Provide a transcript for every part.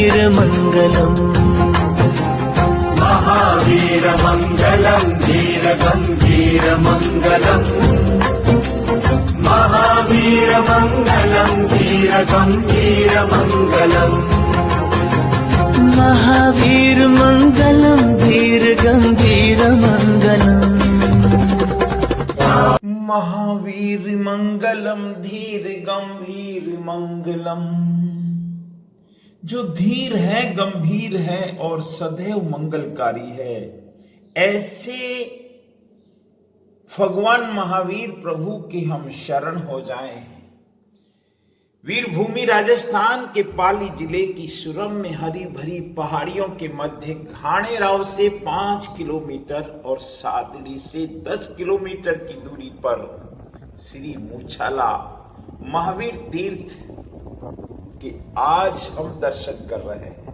मंगलम महावीर मंगलम धीर गंभीर मंगलम महावीर मंगलम धीर गंभीर मंगलम महावीर मंगलम धीर गंभीर मंगलम महावीर मंगलम धीर गंभीर मंगलम। जो धीर है, गंभीर है और सदैव मंगलकारी है, ऐसे भगवान महावीर प्रभु के हम शरण हो जाएं। वीरभूमि राजस्थान के पाली जिले की सुरम्य हरी भरी पहाड़ियों के मध्य घाणेराव से 5 किलोमीटर और सादड़ी से 10 किलोमीटर की दूरी पर श्री मूछाला महावीर तीर्थ के आज हम दर्शन कर रहे हैं,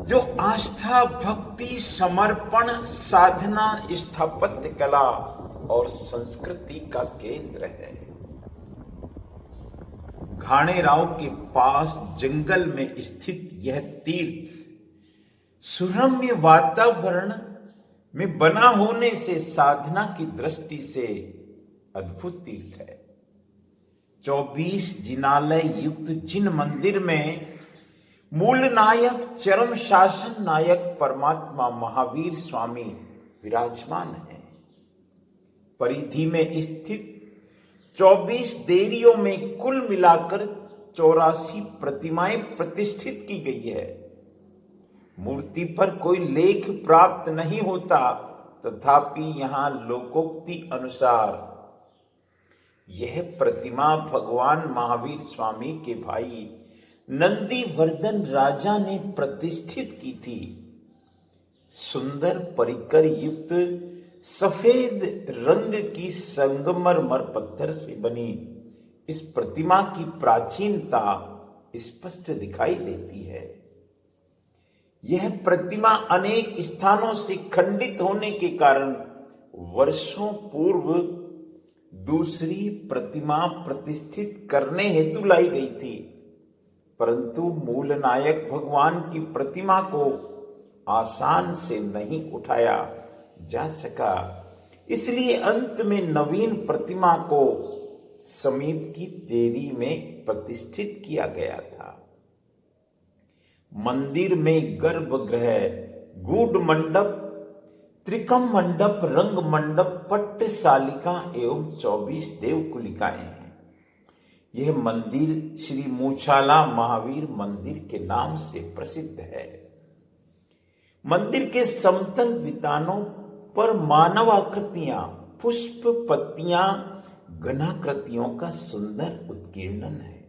जो आस्था, भक्ति, समर्पण, साधना, स्थापत्य कला और संस्कृति का केंद्र है। घाणेराव के पास जंगल में स्थित यह तीर्थ सुरम्य वातावरण में बना होने से साधना की दृष्टि से अद्भुत तीर्थ है। 24 जिनालय युक्त जिन मंदिर में मूल नायक, चरम शासन नायक परमात्मा महावीर स्वामी विराजमान है, परिधि में स्थित 24 देरियों में कुल मिलाकर 84 प्रतिमाएं प्रतिष्ठित की गई है। मूर्ति पर कोई लेख प्राप्त नहीं होता, तथापि यहां लोकोक्ति अनुसार यह प्रतिमा भगवान महावीर स्वामी के भाई नंदीवर्धन राजा ने प्रतिष्ठित की थी। सुंदर परिकर युक्त सफेद रंग की संगमरमर पत्थर से बनी इस प्रतिमा की प्राचीनता स्पष्ट दिखाई देती है। यह प्रतिमा अनेक स्थानों से खंडित होने के कारण वर्षों पूर्व दूसरी प्रतिमा प्रतिष्ठित करने हेतु लाई गई थी, परंतु मूल नायक भगवान की प्रतिमा को आसान से नहीं उठाया जा सका, इसलिए अंत में नवीन प्रतिमा को समीप की देरी में प्रतिष्ठित किया गया था। मंदिर में गर्भगृह, गूढ़ मंडप, त्रिकम मंडप, रंग मंडप, पट्टशालिका एवं 24 देवकुलिकाएं हैं। यह मंदिर श्री मूछाला महावीर मंदिर के नाम से प्रसिद्ध है। मंदिर के समतल वितानों पर मानव आकृतियां, पुष्प, पत्तियां, घनाकृतियों का सुंदर उत्कीर्णन है।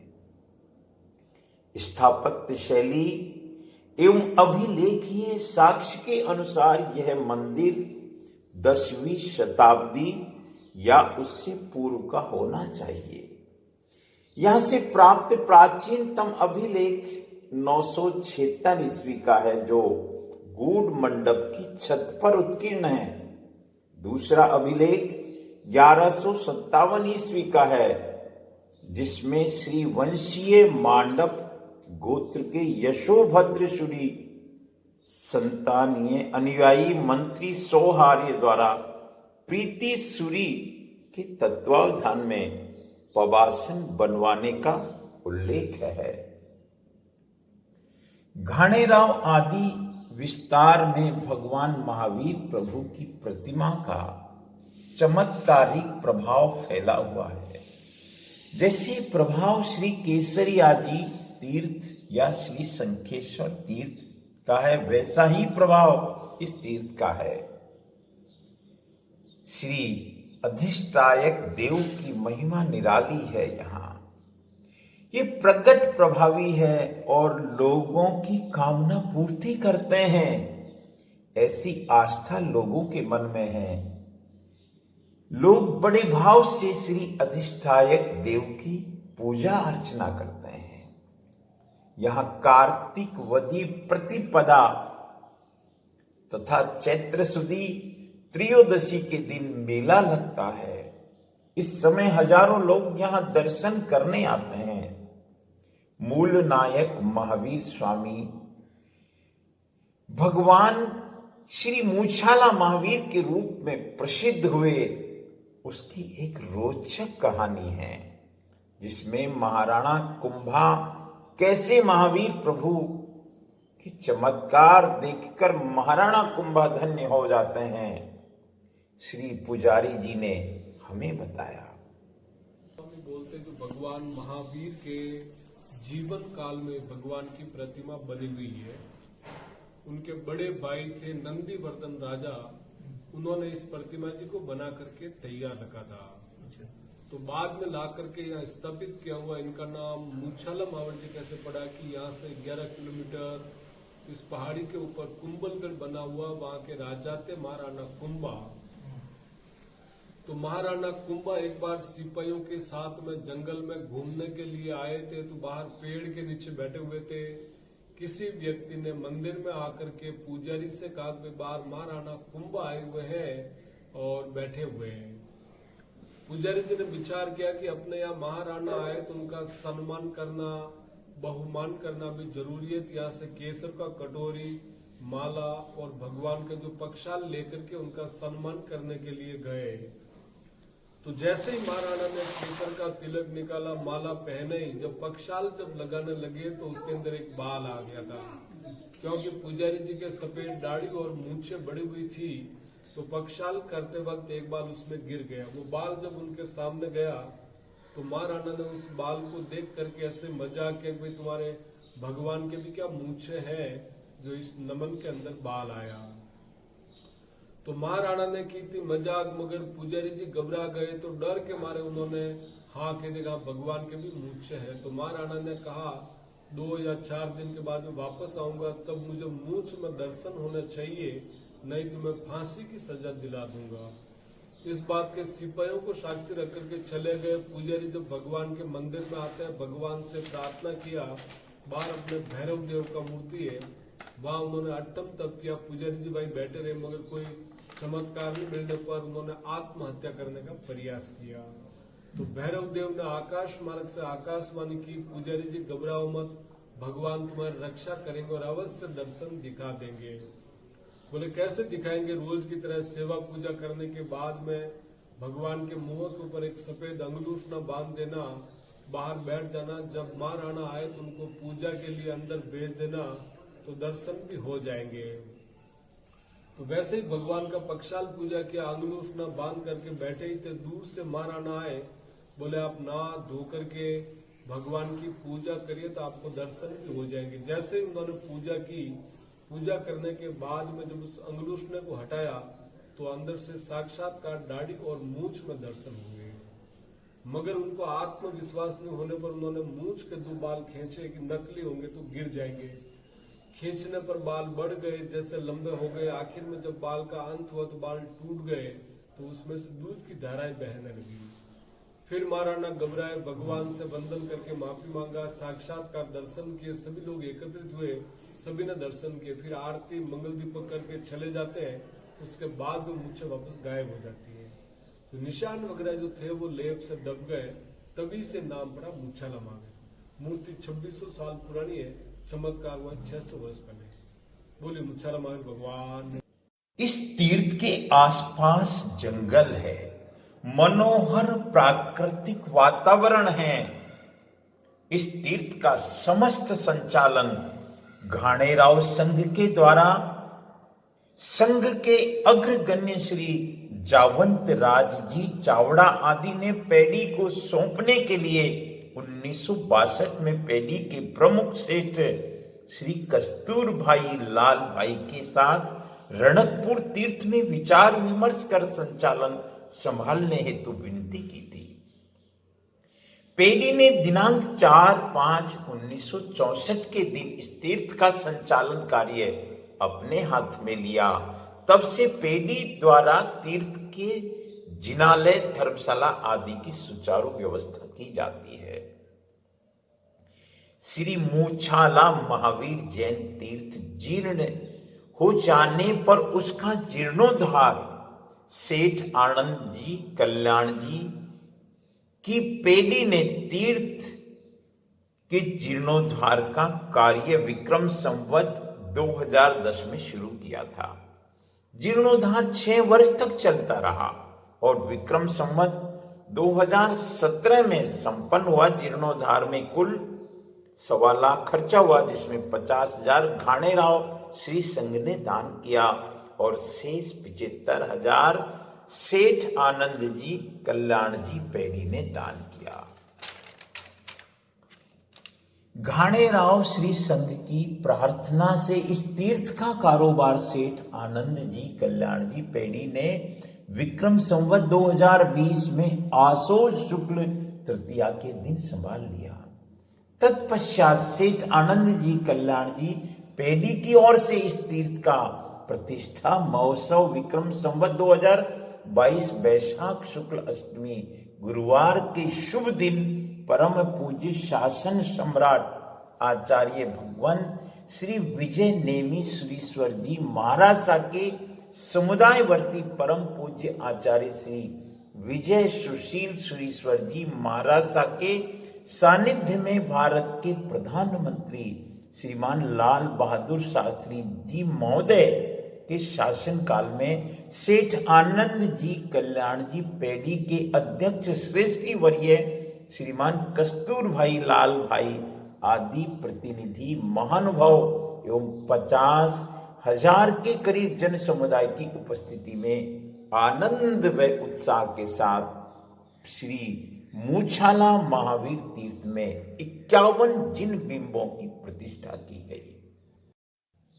स्थापत्य शैली एवं अभिलेखीय साक्ष्य के अनुसार यह मंदिर 10वीं शताब्दी या उससे पूर्व का होना चाहिए। यहां से प्राप्त प्राचीनतम अभिलेख 976 ईस्वी का है, जो गूढ़ मंडप की छत पर उत्कीर्ण है। दूसरा अभिलेख 1157 ईस्वी का है, जिसमें श्री वंशीय मांडप गोत्र के यशोभद्र शुरी संतानीय अनुयायी मंत्री सौहार्य द्वारा प्रीति सूरी के तत्वावधान में पवासन बनवाने का उल्लेख है। घाणेराव आदि विस्तार में भगवान महावीर प्रभु की प्रतिमा का चमत्कारिक प्रभाव फैला हुआ है। जैसे प्रभाव श्री केसरी आदि तीर्थ या श्री शंखेश्वर तीर्थ का है, वैसा ही प्रभाव इस तीर्थ का है। श्री अधिष्ठायक देव की महिमा निराली है। यहाँ ये प्रकट प्रभावी है और लोगों की कामना पूर्ति करते हैं, ऐसी आस्था लोगों के मन में है। लोग बड़े भाव से श्री अधिष्ठायक देव की पूजा अर्चना करते हैं। यहाँ कार्तिक वदी प्रतिपदा तथा चैत्र सुदी त्रयोदशी के दिन मेला लगता है। इस समय हजारों लोग यहाँ दर्शन करने आते हैं। मूल नायक महावीर स्वामी भगवान श्री मूछाला महावीर के रूप में प्रसिद्ध हुए, उसकी एक रोचक कहानी है जिसमें महाराणा कुंभा कैसे महावीर प्रभु के चमत्कार देखकर महाराणा कुंभा धन्य हो जाते हैं, श्री पुजारी जी ने हमें बताया। बोलते जो भगवान महावीर के जीवन काल में भगवान की प्रतिमा बनी हुई है। उनके बड़े भाई थे नंदीवर्धन राजा, उन्होंने इस प्रतिमा जी को बना करके तैयार रखा था। तो बाद में ला करके यहाँ स्थापित किया हुआ। इनका नाम मूछाला महावीर जी कैसे पड़ा कि यहाँ से 11 किलोमीटर इस पहाड़ी के ऊपर कुंभलगढ़ बना हुआ, वहां के राजा थे महाराणा कुंभा। तो महाराणा कुंभा एक बार सिपाहियों के साथ में जंगल में घूमने के लिए आए थे। तो बाहर पेड़ के नीचे बैठे हुए थे। किसी व्यक्ति ने मंदिर में आकर के पुजारी से कहा कि बाहर महाराणा कुंभा आए हुए हैं और बैठे हुए हैं। पुजारी जी ने विचार किया कि अपने यहाँ महाराणा आए तो उनका सम्मान करना, बहुमान करना भी जरूरी है। यहाँ से केसर का कटोरी, माला और भगवान का जो पक्षाल लेकर के उनका सम्मान करने के लिए गए। तो जैसे ही महाराणा ने केसर का तिलक निकाला, माला पहने, जब पक्षाल जब लगाने लगे तो उसके अंदर एक बाल आ गया था। क्योंकि पुजारी जी के सफेद दाढ़ी और मूंछें बड़ी हुई थी, तो पक्षाल करते वक्त एक बाल उसमें गिर गया। वो बाल जब उनके सामने गया तो महाराणा ने उस बाल को देख करके ऐसे मजाक किया, भाई तुम्हारे भगवान के भी क्या मूंछें हैं जो इस नमन के अंदर बाल आया। तो महाराणा ने की थी मजाक, मगर पुजारी जी घबरा गए। तो डर के मारे उन्होंने हाँ कह देगा भगवान के भी मूंछें हैं। तो महाराणा ने कहा 2 या 4 दिन के बाद मैं वापस आऊंगा, तब मुझे मूंछ में दर्शन होना चाहिए, नहीं तो मैं फांसी की सजा दिला दूंगा। इस बात के सिपाहियों को साक्षी रख करके चले गए। पुजारी जब भगवान के मंदिर में आते हैं, भगवान से प्रार्थना किया। बाहर अपने भैरव देव का मूर्ति है, वहां उन्होंने अट्टम तप किया। पुजारी जी भाई बैठे रहे, मगर कोई चमत्कार नहीं मिलने पर उन्होंने आत्महत्या करने का प्रयास किया। तो भैरव देव ने आकाश मार्ग से आकाशवाणी की, पुजारी जी घबराओ मत, भगवान तुम्हारी रक्षा करेंगे और अवश्य दर्शन दिखा देंगे। बोले कैसे दिखाएंगे? रोज की तरह सेवा पूजा करने के बाद में भगवान के मुंह के ऊपर एक सफेद अंगूठा बांध देना, बाहर बैठ जाना। जब महाराणा आए तो उनको पूजा के लिए अंदर भेज देना, तो दर्शन भी हो जाएंगे। तो वैसे ही भगवान का पक्षाल पूजा किया, अंगूठा बांध करके बैठे ही थे। दूर से महाराणा आए, बोले आप नहा धो करके भगवान की पूजा करिए तो आपको दर्शन भी हो जाएंगे। जैसे ही उन्होंने पूजा की, पूजा करने के बाद में जब उस अंगूठे को हटाया तो अंदर से साक्षात्कार दाढ़ी और मूंछ में दर्शन हुए। मगर उनको आत्मविश्वास नहीं होने पर उन्होंने मूंछ के 2 बाल खींचे कि नकली होंगे तो गिर जाएंगे। खींचने पर बाल बढ़ गए, जैसे लंबे हो गए। आखिर में जब बाल का अंत हुआ तो बाल टूट गए, तो उसमें से दूध की धाराएं बहने लगी। फिर महाराणा घबराए, भगवान से वंदन करके माफी मांगा, साक्षात्कार दर्शन किए। सभी लोग एकत्रित हुए, सभी ने दर्शन किए। फिर आरती मंगल दीपक करके चले जाते हैं। उसके बाद में मूंछें वापस गायब हो जाती है। तो निशान वगैरह जो थे वो लेप से दब गए, तभी से नाम पड़ा मूछाला महावीर। मूर्ति 2600 साल पुरानी है, चमत्कार हुआ 600 वर्ष पहले। बोले मूछाला महावीर भगवान। इस तीर्थ के आसपास जंगल है, मनोहर प्राकृतिक वातावरण है। इस तीर्थ का समस्त संचालन घाणेराव संघ के द्वारा संघ के अग्रगण्य श्री जावंत राज जी चावड़ा आदि ने पेडी को सौंपने के लिए 1962 में पेडी के प्रमुख सेठ श्री कस्तूर भाई लाल भाई के साथ रणकपुर तीर्थ में विचार विमर्श कर संचालन संभालने हेतु विनती की थी। पेडी ने दिनांक 4/5/1964 के दिन इस तीर्थ का संचालन कार्य अपने हाथ में लिया। तब से पेडी द्वारा तीर्थ के जिनालय, धर्मशाला आदि की सुचारू व्यवस्था की जाती है। श्री मूछाला महावीर जैन तीर्थ जीर्ण हो जाने पर उसका जीर्णोद्धार सेठ आनंद जी कल्याण जी की पेडी ने तीर्थ के जीर्णोद्धार का कार्य विक्रम संवत 2010 में शुरू किया था। जीर्णोद्धार 6 वर्ष तक चलता रहा और विक्रम संवत 2017 में संपन्न हुआ। जीर्णोद्धार में कुल 1.25 लाख खर्चा हुआ, जिसमें 50,000 घाणेराव श्री संघ ने दान किया और शेष 75,000 सेठ आनंद जी कल्याण जी पेड़ी ने दान किया। घाणेराव श्री संघ की प्रार्थना से इस तीर्थ का कारोबार सेठ आनंद जी कल्याण जी पेड़ी ने विक्रम संवत 2020 में आसोज शुक्ल तृतीया के दिन संभाल लिया। तत्पश्चात सेठ आनंद जी कल्याण जी पेड़ी की ओर से इस तीर्थ का प्रतिष्ठा महोत्सव विक्रम संवत 2022 वैशाख शुक्ल अष्टमी गुरुवार के शुभ दिन परम पूज्य शासन सम्राट आचार्य भगवंत श्री विजय नेमी सुरीश्वर जी महाराज के समुदायवर्ती परम पूज्य आचार्य श्री विजय सुशील सुरीश्वर जी महाराज के सानिध्य में भारत के प्रधानमंत्री श्रीमान लाल बहादुर शास्त्री जी महोदय के शासन काल में सेठ आनंद जी कल्याण जी पेड़ी के अध्यक्ष श्रेष्ठी वर्य श्रीमान कस्तूर भाई लाल भाई आदि प्रतिनिधि महानुभाव एवं 50,000 के करीब जन समुदाय की उपस्थिति में आनंद व उत्साह के साथ श्री मूछाला महावीर तीर्थ में 51 जिन बिंबों की प्रतिष्ठा की गई।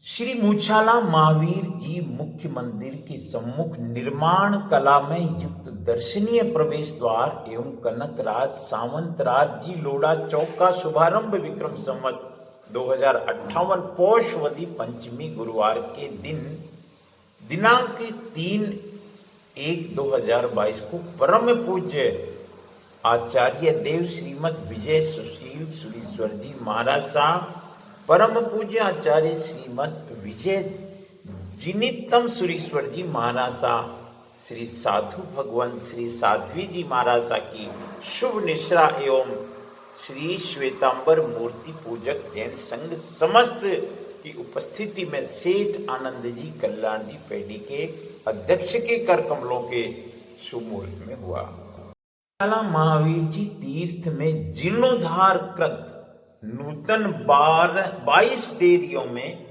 श्री मूछाला महावीर जी मुख्य मंदिर के सम्मुख निर्माण कला में युक्त दर्शनीय प्रवेश द्वार एवं कनकराज सावंतराज जी लोढ़ा चौक का शुभारंभ विक्रम संवत 2058 पौषवदी पंचमी गुरुवार के दिन दिनांक 3/1/2022 को परम पूज्य आचार्य देव श्रीमद विजय सुशील सुरीश्वर जी महाराज साहब, परम पूज्य आचार्य श्रीमद विजय जिनितम सुरीश्वर जी महाराज साहब, श्री साधु भगवंत श्री साध्वी जी महाराज की शुभ निश्रा एवं श्री श्वेतांबर मूर्ति पूजक जैन संघ समस्त की उपस्थिति में सेठ आनंद जी कल्याण जी पेड़ी के अध्यक्ष के कर कमलों के शुभ मुहूर्त में हुआ। महावीर जी तीर्थ में जीर्णोद्धार कृत नूतन 22 देरियों में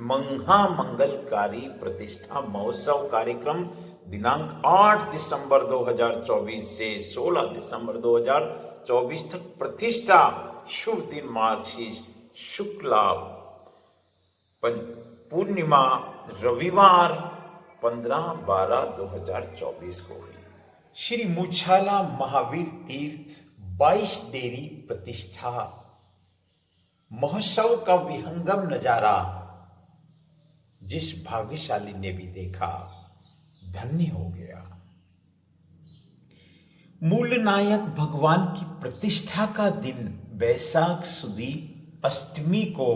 महामंगलकारी प्रतिष्ठा महोत्सव कार्यक्रम दिनांक 8 दिसंबर 2024 से 16 दिसंबर 2024 तक प्रतिष्ठा शुभ दिन मार्गशीर्ष शुक्ला पूर्णिमा रविवार 15/12/2024 को हुई। श्री मूछाला महावीर तीर्थ 22 देरी प्रतिष्ठा महोत्सव का विहंगम नजारा जिस भाग्यशाली ने भी देखा धन्य हो गया। मूल नायक भगवान की प्रतिष्ठा का दिन वैशाख सुदी अष्टमी को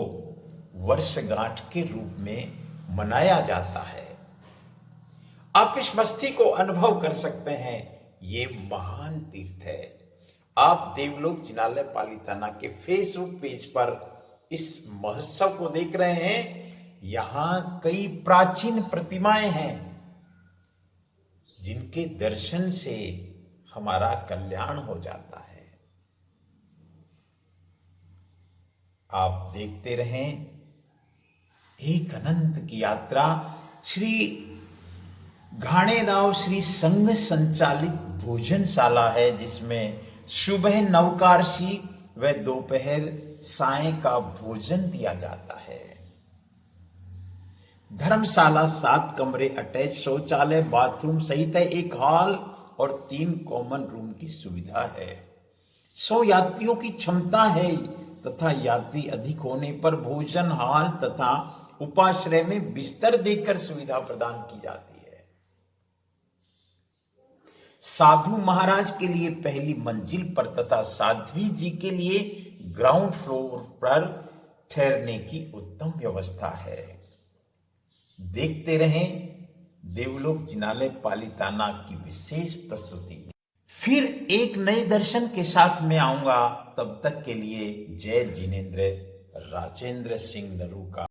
वर्षगांठ के रूप में मनाया जाता है। आप इस मस्ती को अनुभव कर सकते हैं। ये महान तीर्थ है। आप देवलोक जिनालय पाली थाना के फेसबुक पेज पर इस महोत्सव को देख रहे हैं। यहां कई प्राचीन प्रतिमाएं हैं जिनके दर्शन से हमारा कल्याण हो जाता है। आप देखते रहें एक अनंत की यात्रा। श्री घाणेराव श्री संघ संचालित भोजनशाला है जिसमें सुबह नवकार्षी व दोपहर साय का भोजन दिया जाता है। धर्मशाला 7 कमरे अटैच शौचालय बाथरूम सहित एक हॉल और 3 कॉमन रूम की सुविधा है। 100 यात्रियों की क्षमता है तथा यात्री अधिक होने पर भोजन हॉल तथा उपाश्रय में बिस्तर देकर सुविधा प्रदान की जाती है। साधु महाराज के लिए पहली मंजिल पर तथा साध्वी जी के लिए ग्राउंड फ्लोर पर ठहरने की उत्तम व्यवस्था है। देखते रहें देवलोक जिनालय पाली थाना की विशेष प्रस्तुति। फिर एक नए दर्शन के साथ में आऊंगा। तब तक के लिए जय जिनेन्द्र। राजेंद्र सिंह नरूका।